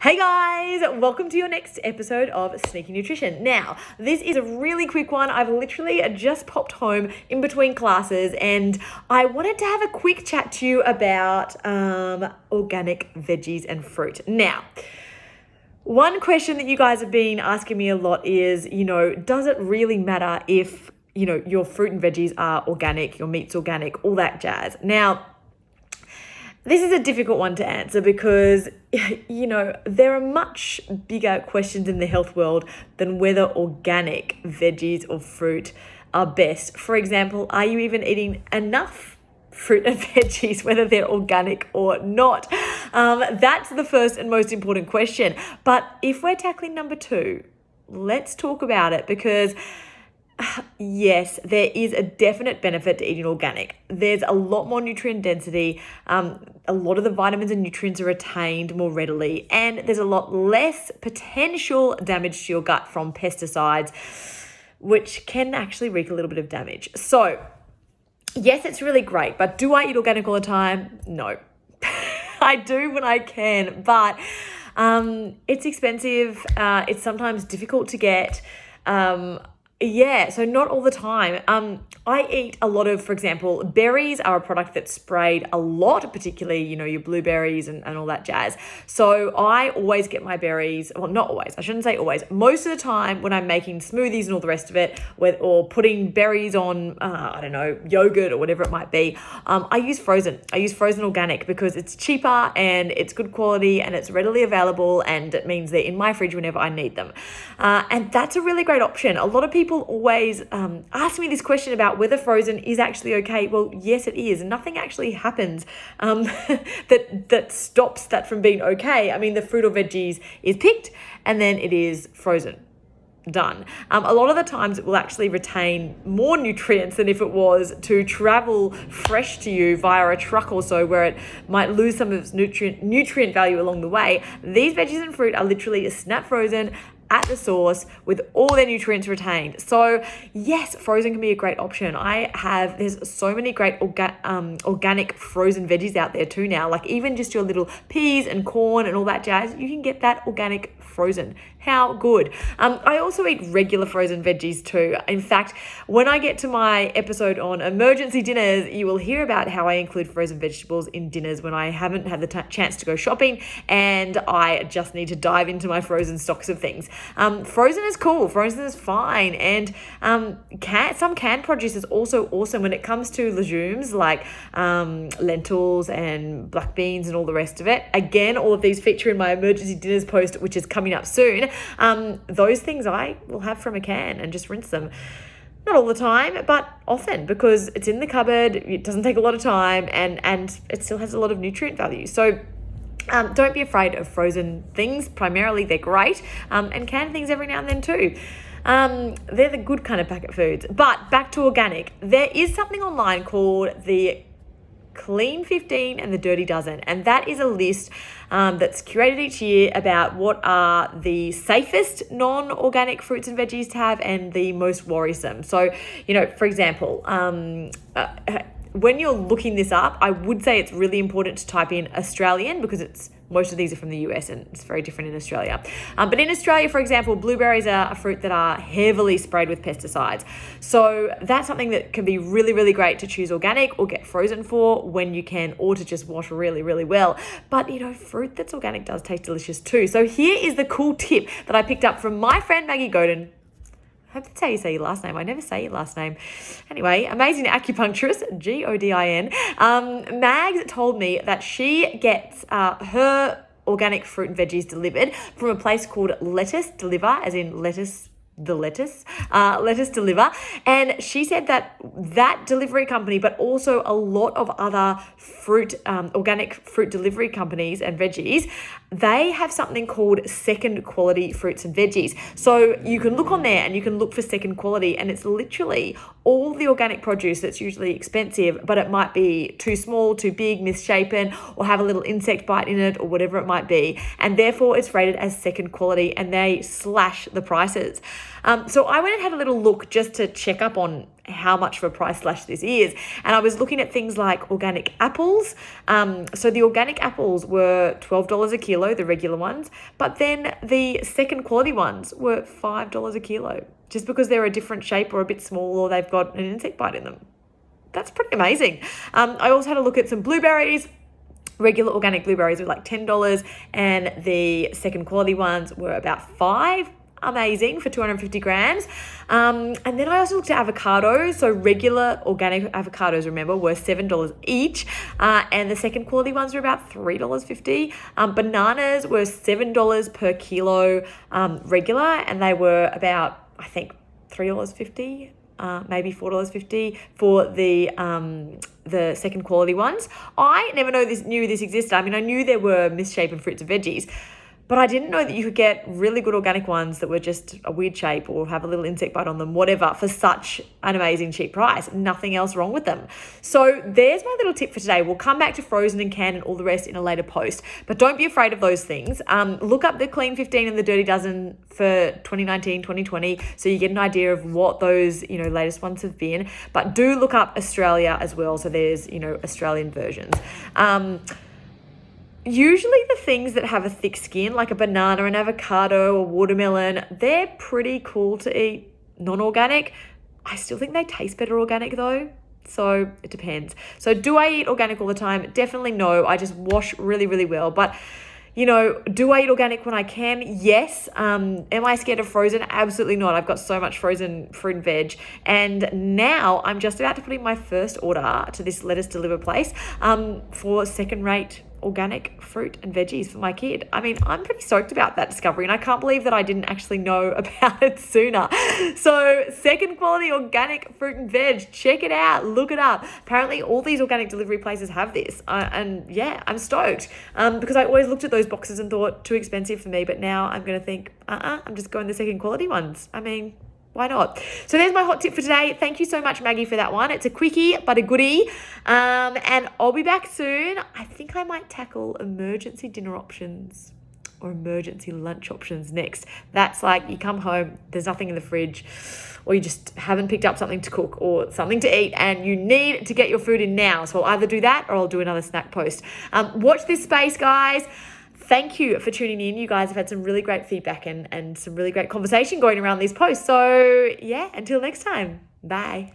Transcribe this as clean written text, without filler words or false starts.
Hey guys, welcome to your next episode of Sneaky Nutrition. Now, this is a really quick one. I've literally just popped home in between classes and I wanted to have a quick chat to you about organic veggies and fruit. Now, one question that you guys have been asking me a lot is, does it really matter if, your fruit and veggies are organic, your meat's organic, all that jazz? Now, this is a difficult one to answer because, there are much bigger questions in the health world than whether organic veggies or fruit are best. For example, are you even eating enough fruit and veggies, whether they're organic or not? That's the first and most important question. But if we're tackling number two, let's talk about it because yes, there is a definite benefit to eating organic. There's a lot more nutrient density. A lot of the vitamins and nutrients are retained more readily, and there's a lot less potential damage to your gut from pesticides, which can actually wreak a little bit of damage. So, yes, it's really great, but do I eat organic all the time? No. I do when I can, but it's expensive. It's sometimes difficult to get. So not all the time. I eat a lot of, for example, berries are a product that's sprayed a lot, particularly, your blueberries and all that jazz. So I always get my berries, well, not always, I shouldn't say always. Most of the time when I'm making smoothies and all the rest of it, or putting berries on, yogurt or whatever it might be, I use frozen. I use frozen organic because it's cheaper and it's good quality and it's readily available, and it means they're in my fridge whenever I need them. And that's a really great option. A lot of people always ask me this question about whether frozen is actually okay. Well, yes, it is. Nothing actually happens that stops that from being okay. I mean, the fruit or veggies is picked and then it is frozen. Done. A lot of the times it will actually retain more nutrients than if it was to travel fresh to you via a truck or so, where it might lose some of its nutrient value along the way. These veggies and fruit are literally snap frozen at the source with all their nutrients retained. So yes, frozen can be a great option. There's so many great organic frozen veggies out there too now, like even just your little peas and corn and all that jazz, you can get that organic frozen. How good. I also eat regular frozen veggies too. In fact, when I get to my episode on emergency dinners, you will hear about how I include frozen vegetables in dinners when I haven't had the chance to go shopping and I just need to dive into my frozen stocks of things. Frozen is cool. Frozen is fine. And some canned produce is also awesome when it comes to legumes like lentils and black beans and all the rest of it. Again, all of these feature in my emergency dinners post, which is coming up soon. Those things I will have from a can and just rinse them. Not all the time, but often, because it's in the cupboard, it doesn't take a lot of time, and it still has a lot of nutrient value. So don't be afraid of frozen things. Primarily, they're great, and canned things every now and then too. They're the good kind of packet foods. But back to organic. There is something online called the Clean 15 and the Dirty Dozen, and that is a list that's curated each year about what are the safest non-organic fruits and veggies to have and the most worrisome. So, for example, when you're looking this up, I would say it's really important to type in Australian because most of these are from the US and it's very different in Australia. But in Australia, for example, blueberries are a fruit that are heavily sprayed with pesticides. So that's something that can be really, really great to choose organic or get frozen for when you can, or to just wash really, really well. But, fruit that's organic does taste delicious too. So here is the cool tip that I picked up from my friend Maggie Godin. I hope that's how you say your last name. I never say your last name. Anyway, amazing acupuncturist, Godin. Mags told me that she gets her organic fruit and veggies delivered from a place called Lettuce Deliver, as in lettuce Deliver. And she said that delivery company, but also a lot of other organic fruit delivery companies and veggies, they have something called second quality fruits and veggies. So you can look on there and you can look for second quality, and it's literally all the organic produce that's usually expensive, but it might be too small, too big, misshapen, or have a little insect bite in it or whatever it might be. And therefore it's rated as second quality and they slash the prices. So I went and had a little look just to check up on how much of a price slash this is. And I was looking at things like organic apples. So the organic apples were $12 a kilo, the regular ones, but then the second quality ones were $5 a kilo, just because they're a different shape or a bit small or they've got an insect bite in them. That's pretty amazing. I also had a look at some blueberries. Regular organic blueberries were like $10 and the second quality ones were about $5. Amazing for 250 grams. And then I also looked at avocados. So regular organic avocados, remember, were $7 each. And the second quality ones were about $3.50. Bananas were $7 per kilo regular, and they were about, I think, $3.50. Maybe $4.50 for the second quality ones. I never knew this existed. I mean, I knew there were misshapen fruits and veggies, but I didn't know that you could get really good organic ones that were just a weird shape or have a little insect bite on them, whatever, for such an amazing cheap price. Nothing else wrong with them. So there's my little tip for today. We'll come back to frozen and canned and all the rest in a later post, but don't be afraid of those things. Look up the Clean 15 and the Dirty Dozen for 2019, 2020, so you get an idea of what those, latest ones have been. But do look up Australia as well. So there's, Australian versions. Usually the things that have a thick skin, like a banana, an avocado, a watermelon, they're pretty cool to eat non-organic. I still think they taste better organic though. So it depends. So do I eat organic all the time? Definitely no. I just wash really, really well. But, do I eat organic when I can? Yes. Am I scared of frozen? Absolutely not. I've got so much frozen fruit and veg. And now I'm just about to put in my first order to this Let Us Deliver place for second-rate organic fruit and veggies for my kid. I mean, I'm pretty stoked about that discovery, and I can't believe that I didn't actually know about it sooner. So second quality organic fruit and veg, check it out, look it up. Apparently all these organic delivery places have this, and yeah, I'm stoked because I always looked at those boxes and thought too expensive for me, but now I'm going to think, I'm just going the second quality ones. I mean, why not? So there's my hot tip for today. Thank you so much, Maggie, for that one. It's a quickie, but a goodie. And I'll be back soon. I think I might tackle emergency dinner options or emergency lunch options next. That's like you come home, there's nothing in the fridge, or you just haven't picked up something to cook or something to eat, and you need to get your food in now. So I'll either do that or I'll do another snack post. Watch this space, guys. Thank you for tuning in. You guys have had some really great feedback and some really great conversation going around these posts. So yeah, until next time, bye.